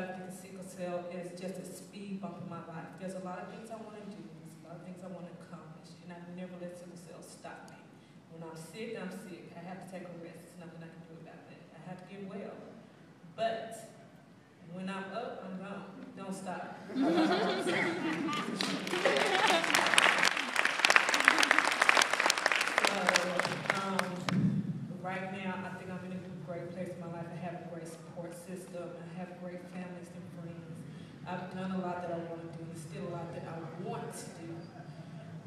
diabetic and sickle cell is just a speed bump in my life. There's a lot of things I want to do. There's a lot of things I want to accomplish, and I never let sickle cell stop me. When I'm sick, I'm sick. I have to take a rest. There's nothing I can do about that. I have to get well. But when I'm up, I'm gone. Don't stop. Right now, I think I'm in a great place in my life. I have a great support system. I have great families and friends. I've done a lot that I want to do. There's still a lot that I want to do,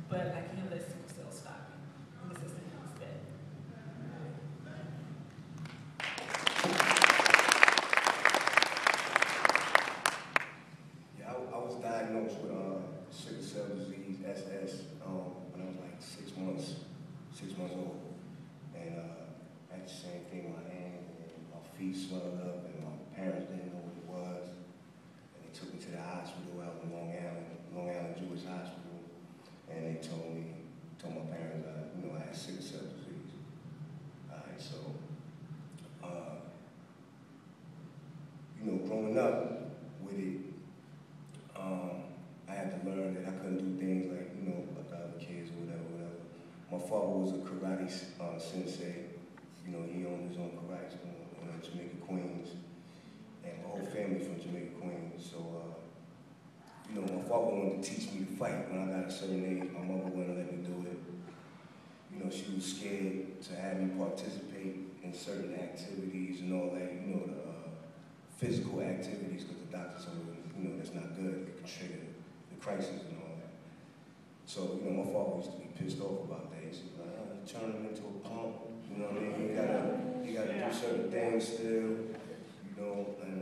but I can't let sickle cell stop me. And this is the next step. Yeah, I was diagnosed with sickle cell disease, SS, when I was like 6 months old. And I had the same thing in my hand, and my feet swelled up, and my parents didn't know what it was. And they took me to the hospital out in Long Island Jewish Hospital, and they told my parents, I had sickle cell disease. Alright, so, growing up with it, I had to learn that I couldn't do things like, like the other kids or whatever. My father was a karate sensei. He owned his own karate school in Jamaica, Queens. And my whole family from Jamaica, Queens. So, my father wanted to teach me to fight when I got a certain age. My mother wouldn't let me do it. She was scared to have me participate in certain activities and all that, the physical activities, because the doctor told me, that's not good. It can trigger the crisis and all that. So, my father used to be pissed off about that. He said, you turn him into a punk, you know what I mean? You gotta do certain things still, and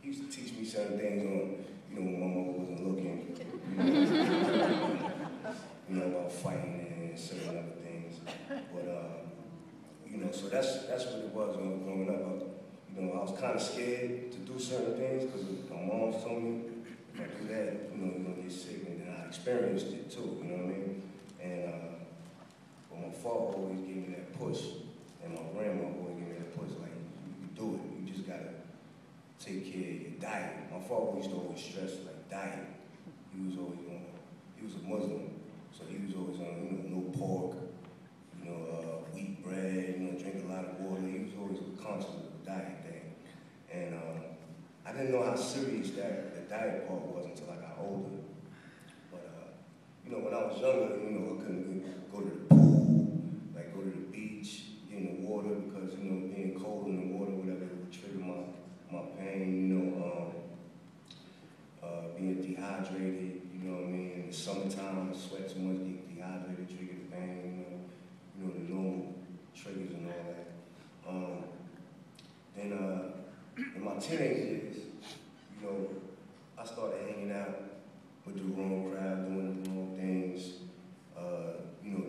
he used to teach me certain things on, when my mother wasn't looking, about fighting and certain other things. But, so that's what it was when I was growing up. I was kind of scared to do certain things because my mom told me, if I do that, you're gonna get sick, and then I experienced it too, you know what I mean? And but my father always gave me that push, and my grandma always gave me that push, like, you can do it, you just gotta take care of your diet. My father used to always stress, like, diet. He was a Muslim, so he was always on, no pork, wheat bread, drink a lot of water. He was always conscious of the diet thing. And I didn't know how serious the diet part was until I got older. But, when I was younger, I couldn't go to the pool, like go to the beach, get in the water, because, being cold in the water, whatever, it would trigger my pain, being dehydrated, you know what I mean? In the summertime, I sweat too much, get dehydrated, trigger the pain, the normal triggers and all that. Then in my teenage years, I started hanging out with the wrong crowd, doing the wrong things,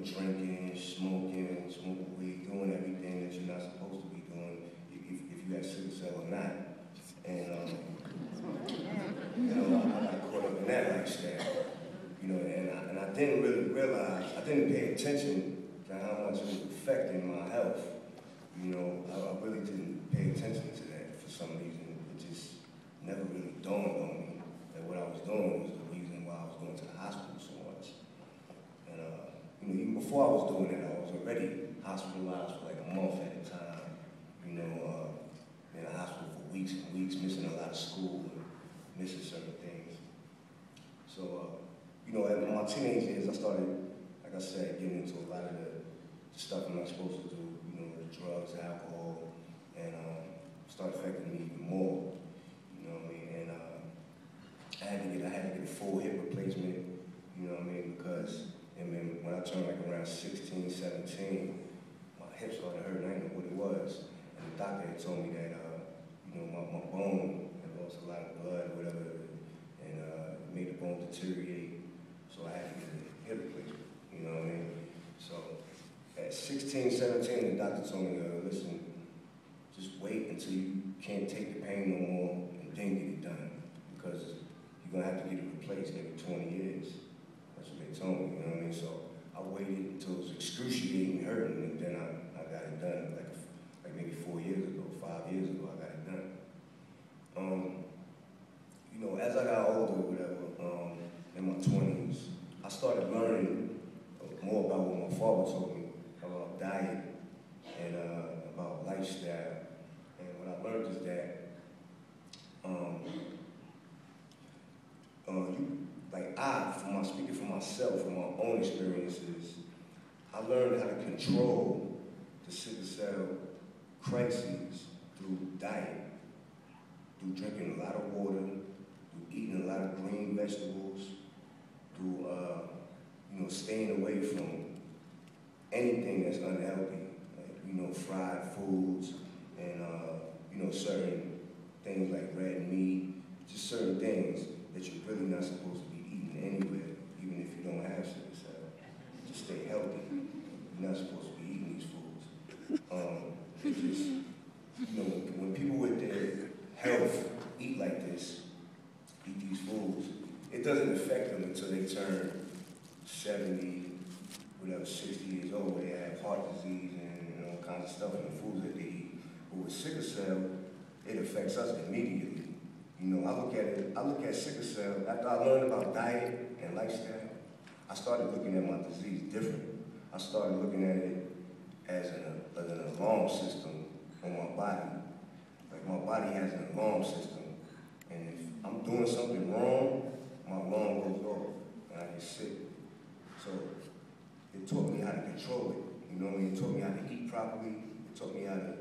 drinking, smoking weed, doing everything that you're not supposed to be doing if you have sickle cell or not. And I got caught up in that lifestyle, and I didn't really realize, I didn't pay attention to how much it was affecting my health. I really didn't pay attention to that for some reason. It just never really dawned on me that what I was doing was the reason why I was going to the hospital so much. And even before I was doing that, I was already hospitalized for like a month at a time. In the hospital for weeks and weeks, missing a lot of school and missing certain things. So, in my teenage years, I started, like I said, getting into a lot of the stuff I'm not supposed to do, the drugs, alcohol, and started affecting me even more, you know what I mean? And I had to get a full hip replacement, you know what I mean? Because when I turned like around 16, 17, my hip started hurting. I didn't know what it was. And the doctor had told me that, my bone had lost a lot of blood, whatever, and made the bone deteriorate. So I had to get a hip replacement, you know what I mean? So at 16, 17, the doctor told me, listen, just wait until you can't take the pain no more and then get it done, because you're going to have to get it replaced every 20 years. That's what they told me, you know what I mean? So I waited until it was excruciating hurting, and then I got it done like maybe 4 years ago, 5 years ago, I got it done. as I got older, whatever, in my 20s, I started learning more about what my father told me about diet and about lifestyle. And what I learned is that speaking for myself, from my own experiences, I learned how to control the sickle cell crises through diet, through drinking a lot of water, through eating a lot of green vegetables, through staying away from anything that's unhealthy, like, fried foods and certain things like red meat, just certain things that you're really not supposed to be eating anywhere, even if you don't have sickle cell. Just stay healthy. You're not supposed to be eating these foods. It just, when people with their health eat like this, eat these foods, it doesn't affect them until they turn 70, 60 years old, where they have heart disease and all kinds of stuff in the foods that they eat. But with sickle cell, it affects us immediately. I look at sickle cell, after I learned about diet and lifestyle, I started looking at my disease different. I started looking at it as an alarm system on my body. Like, my body has an alarm system, and if I'm doing something wrong, my alarm goes off, and I get sick. So it taught me how to control it. It taught me how to eat properly. It taught me how to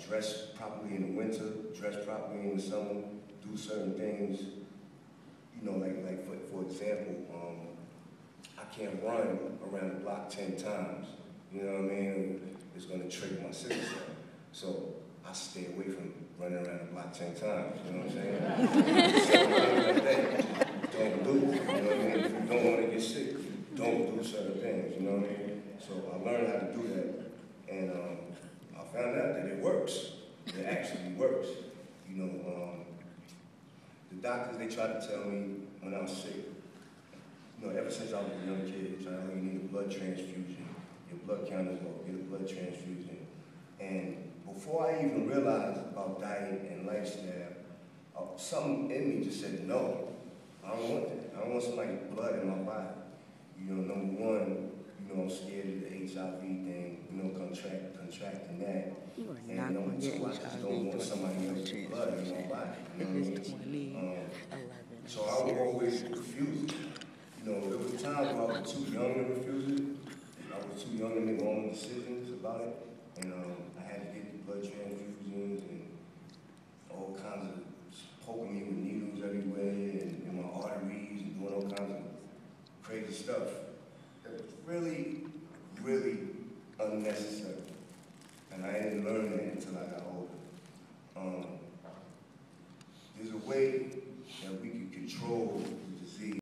dress properly in the winter, dress properly in the summer, do certain things. Like for example, I can't run around the block 10 times. You know what I mean? It's going to trigger my sickle cell. So I stay away from running around the block 10 times. You know what I'm saying? Something like that, don't do. You know what I mean? If you don't want to get sick, don't do certain things. You know what I mean? So I learned how to do that, and I found out that it works. It actually works. The doctors, they tried to tell me when I was sick, ever since I was a young kid, they tried to tell me you need a blood transfusion. Your blood count is low, get a blood transfusion. And before I even realized about diet and lifestyle, something in me just said, no, I don't want that. I don't want somebody's blood in my body. Number one, I'm scared of the HIV thing, contracting that. And number two, I just don't want somebody else's blood in my body. So I would always refuse it. There was times where I was too young to refuse it. I was too young to make my own decisions about it. And I had to get the blood transfusions and all kinds of poking me with needles everywhere and in my arteries and doing all kinds of crazy stuff. It was really, really unnecessary. And I didn't learn that until I got older. There's a way that we can control